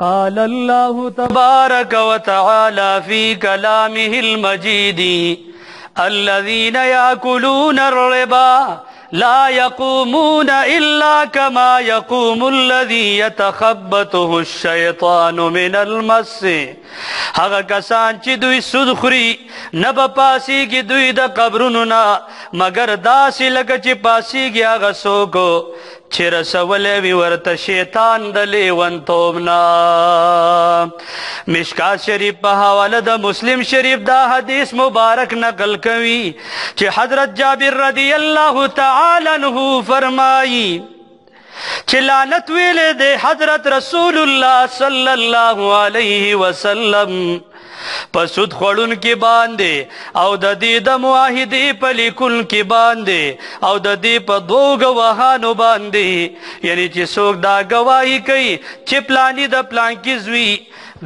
قال الله تبارك وتعالى في كلامه المجيد الذين يأكلون الربا لا يقومون إلا كما يقوم الذي يتخبطه الشيطان من المس هغه کسان چې دوی سود خوري نه به پاسېږي دوی د قبرونو نه مګر داسې لکه چې پاسېږي هغه څوک چې رسولی وي ورته شیطان د لیونتوب نه. مشکات شریف په حواله د مسلم شریف دا حدیث مبارک نقل کوي چې حضرت جابر رضی الله تعالی عنہ فرمائی چې لعنت ویلې د حضرت رسول الله صلی الله علیه وسلم په سود خوړون کې باندې او د دې د معاهدې په لیکون کې باندې او د دې په دوه ګواهانو باندې یعنی چې څوک دا ګواهي کوي چې پلانی د پلان کې زوی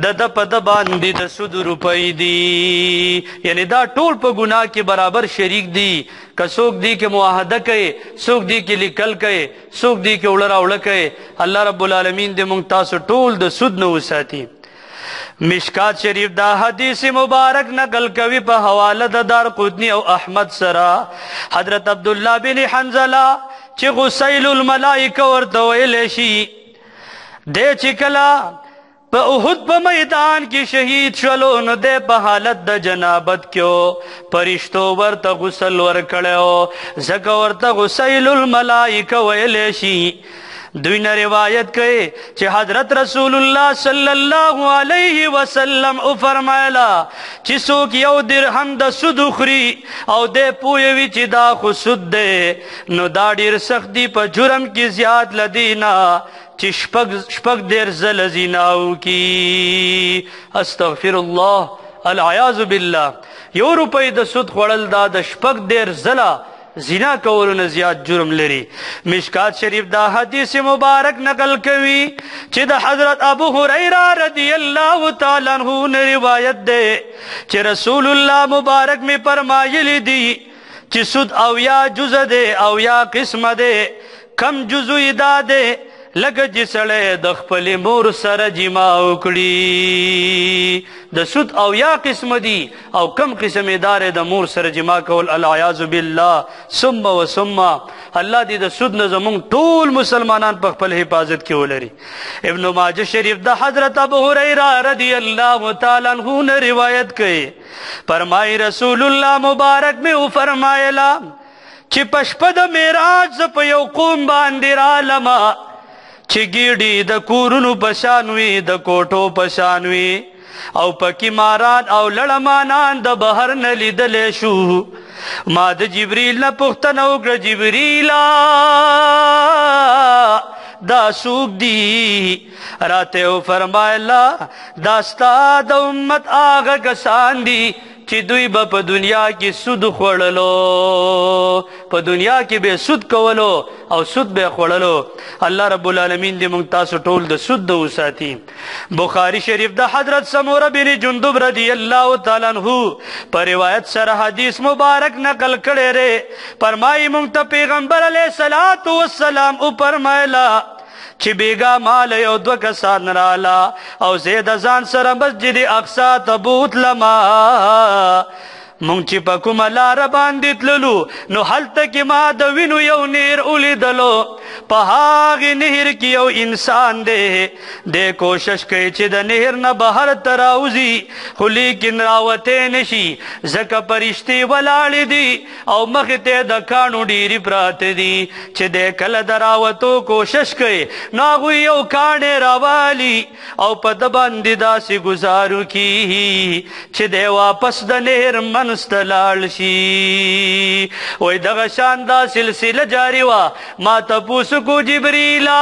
د په د باندې د سود روپۍ دي یعنی دا ټول په ګناه کې برابر شریک دي که څوک دی کې معاهده کوي څوک دی کې لیکل کوي څوک دی کې وړه راوړه کوي الله رب العالمین دې موږ تاسو ټول د سود نه وساتي. مشکات شریف دا حدیث مبارک نقل کوي په حواله د دارقطنی او احمد سره حضرت عبدالله بن حنظله چې غسیل الملائکه ورته ویلی شي دی چې کله په احد په میدان کې شهید شولو نو دی په حالت د جنابت کې فرشتو ورته غسل ورکړی ځکه ورته غسیل الملائکه ویلی شي. دوی نه روایت کوي چې حضرت رسول الله صلی الله علیه وسلم او فرمایلا چې څوک یو درهم د سود خوري او دی پوه وي چې دا خو سود دی نو دا ډېر سخت دی په جرم کې زیات لدینا چې شپږ دېرش ځله زنا وکړي. استغفر الله العیاذ بالله. یو روپۍ د سود خوړل دا د شپږ دېرش ځله زنا کولو نه زیات جرم لري. مشکات شریف دا حدیث مبارک نقل کوي چې د حضرت ابو هریره رضی الله تعالی عنہ نے روایت ده چې رسول الله مبارک میں فرمایلی دي چې سود او یا جزء ده او یا قسم ده کم جزء دا ده لکه چې سړی د خپلې مور سره جما وکړي. د سود او یا قسم دي او کم قسم دار د مور سره جما کول العیاذ بالله. ثم و ثم الله دې د سود نه زموږ ټول مسلمانان په خپل حفاظت کې ولري. ابن ماجه شریف د حضرت ابو هریره رضی الله تعالی عنہ نے روایت کړي فرمای رسول الله مبارک میں فرمایلا چې په شپه د معراج زه په یو قوم باندې رالمه چې ګیډې د کورونو په شان وي د کوټو په شان وي او پکې ماران او لړمانان د بهر نه لیدلی شو. ما د جبریل نه پوښتنه وکړه جبریلا دا څوک دي؟ راته وفرمایله دا ستا د امت هغه کسان دي چې دوی به په دنیا کې سود خوړلو په دنیا کې به سود کولو او سود به خوړلو. الله رب العالمین دې موږ تاسو ټول د سود نه وساتي. بخاری شریف د حضرت سموره بن جندب رضی الله تعالی عنہ په روایت سره حدیث مبارک نقل کړی دی. فرمایي موږ ته پیغمبر علیه الصلاۃ والسلام او فرمایلا چې بیګا مال یو دوه کسان رالا او زه د ځان سره مسجد اقصی ته بوتلما. مونږ چې په کومه لاره باندې تللو نو هلته کې ما د وینو یو نهر ولیدلو په هغې نهر کې یو انسان دی دی کوشش کوي چې د نهر نه بهر ته راوځي خو لیکن راوتی نشي ځکه فرشتې ولاړې دي او مخې ته د کاڼو ډېرې پراته دي چې دی کله د راوتو کوشش کوي نو هغوی یو کاڼی راوالي او په ده باندې داسې ګزار وکړي چې دی واپس د نهر منځته لاړ شي. وایي دغه شان دا سلسله جاري وه. ما تپوس کو جبریلا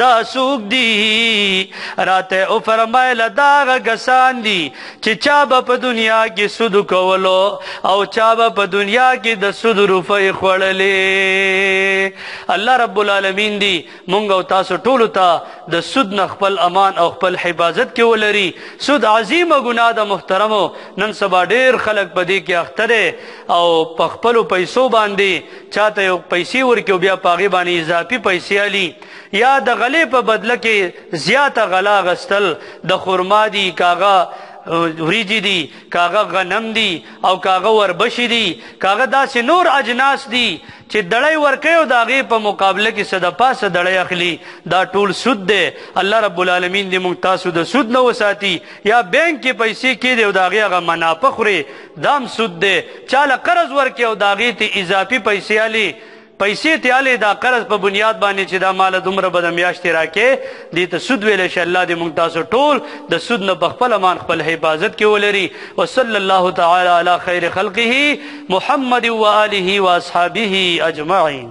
دا څوک دي؟ راته وفرمایله دا هغه کسان دي چې چا به په دنیا کې سود کولو او چا به په دنیا کې د سود روپۍ خوړلې. الله رب العالمین دي مونږ او تاسو ټولو ته د سود نه خپل امان او خپل حفاظت کې ولري. سود عظیمه ګناه ده محترمو. نن سبا ډېر خلک په دې کې اخته دی او په خپلو پیسو باندې چاته یو پیسې ورکړي او بیا په هغې باندې اضافي پیسې الي یا د غلې په بدله کې زیاته غلا غستل، د خرما دي کاغه وریجی دي کاغه غنم دي او کاغه وربشي دي کاغه داسې نور اجناس دي چې دړی ورکوي او د هغې په مقابله کې څه د پاسه دړی اخلي، دا ټول سود دی. الله رب العالمین دې موږ تاسو د سود نه وساتي. یا بینک کې پیسې کېدي او د هغې هغه منافع خوري، دام سود دی. چاله قرض ورکوي او د هغې ته اضافي پیسې الي، پیسې تیالې دا قرض په بنیاد باندې چې دا مال دومره به د میاشتې راکې، دې ته سود ویلی شي. الله دې موږ تاسو ټول د سود نه په خپل امان خپل حفاظت کې ولري. وصلی الله تعالی علی خیر خلقه محمد و آله و اصحابه اجمعین.